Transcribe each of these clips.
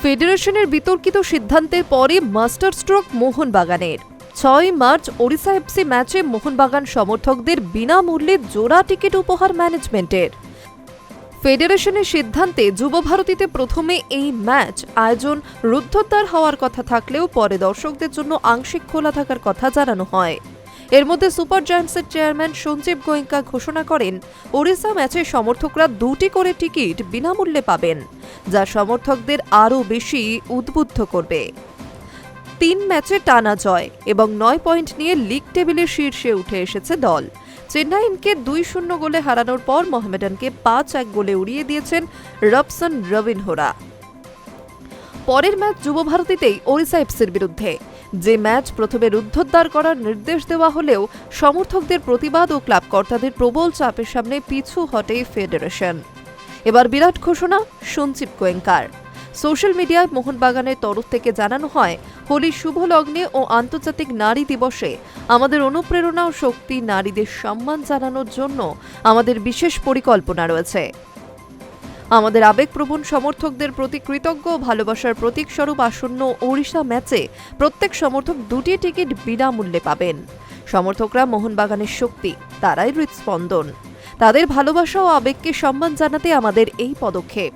ফেডারেশনের বিতর্কিত সিদ্ধান্তের পরে মাস্টার স্ট্রোক মোহনবাগানের। ৬ মার্চ ওড়িশা এফসি ম্যাচে মোহনবাগান সমর্থকদের বিনামূল্যে জোড়া টিকিট উপহার ম্যানেজমেন্টের। ফেডারেশনের সিদ্ধান্তে যুবভারতীতে প্রথমে এই ম্যাচ আয়োজন রুদ্ধদ্বার হওয়ার কথা থাকলেও পরে দর্শকদের জন্য আংশিক খোলা থাকার কথা জানানো হয়। এর মধ্যে সুপার জায়ান্টসের চেয়ারম্যান সঞ্জীব গোয়েঙ্কা ঘোষণা করেন, ওড়িশা ম্যাচে সমর্থকরা 2টি করে টিকিট বিনামূল্যে পাবেন, যা সমর্থকদের আরও বেশি উদ্বুদ্ধ করবে। 3 ম্যাচে টানা জয় এবং 9 পয়েন্ট নিয়ে লিগ টেবিলের শীর্ষে উঠে এসেছে দল। চেন্নাইনকে 2-0 গোলে হারানোর পর মোহামেডানকে 5-1 গোলে উড়িয়ে দিয়েছেন রবসন রবিনহোরা। পরের ম্যাচ যুবভারতীতেই ওড়িশা এফসির বিরুদ্ধে, যে ম্যাচ প্রথমে রুদ্ধদ্বার করার নির্দেশ দেওয়া হলেও সমর্থকদের প্রতিবাদ ও ক্লাব কর্তাদের প্রবল চাপের সামনে পিছু হটে ফেডারেশন। এবার বিরাট ঘোষণা সঞ্জীব গোয়েঙ্কার। সোশ্যাল মিডিয়ায় মোহনবাগানের তরফ থেকে জানানো হয়, হোলির শুভ লগ্নে ও আন্তর্জাতিক নারী দিবসে আমাদের অনুপ্রেরণা ও শক্তি নারীদের সম্মান জানানোর জন্য আমাদের বিশেষ পরিকল্পনা রয়েছে। আমাদের আবেগপ্রবণ সমর্থকদের প্রতি কৃতজ্ঞ ভালোবাসার প্রতীকস্বরূপ আসন্ন ওড়িশা ম্যাচে প্রত্যেক সমর্থক 2টি টিকিট বিনামূল্যে পাবেন। সমর্থকরা মোহনবাগানের শক্তি, তারাই হৃৎস্পন্দন। তাদের ভালোবাসা ও আবেগকে সম্মান জানাতে আমাদের এই পদক্ষেপ।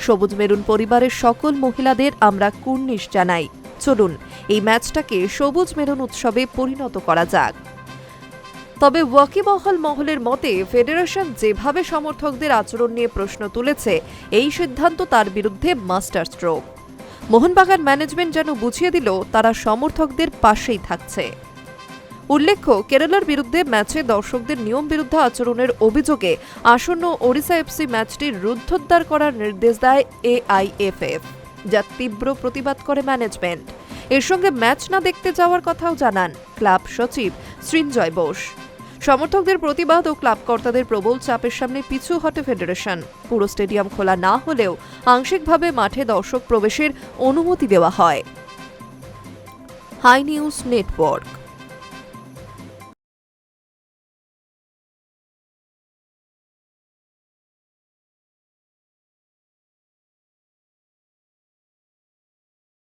সবুজ মেরুন পরিবারের সকল মহিলাদের আমরা কুর্নিশ জানাই। চলুন এই ম্যাচটাকে সবুজ মেরুন উৎসবে পরিণত করা যাক। তবে ওয়াকিবহাল মহলের মতে, ফেডারেশন যেভাবে সমর্থকদের আচরণ নিয়ে প্রশ্ন তুলেছে, এই সিদ্ধান্ত তার বিরুদ্ধে মাস্টার স্ট্রোক। মোহনবাগান ম্যানেজমেন্ট যেন বুঝিয়ে দিল তারা সমর্থকদের পাশেই থাকছে। উল্লেখ্য, কেরালার বিরুদ্ধে ম্যাচে দর্শকদের নিয়ম বিরুদ্ধ আচরণের অভিযোগে আসন্ন ওড়িশা এফসি ম্যাচটির রুদ্ধদ্বার করার নির্দেশ দেয় AIFF, যার তীব্র প্রতিবাদ করে ম্যানেজমেন্ট। এর সঙ্গে ম্যাচ না দেখতে যাওয়ার কথাও জানান ক্লাব সচিব সৃঞ্জয় বোস। সমর্থকদের প্রতিবাদ ও ক্লাব কর্তাদের প্রবল চাপের সামনে পিছু হটে ফেডারেশন। পুরো স্টেডিয়াম খোলা না হলেও আংশিকভাবে মাঠে দর্শক প্রবেশের অনুমতি দেওয়া হয়। Hi news network.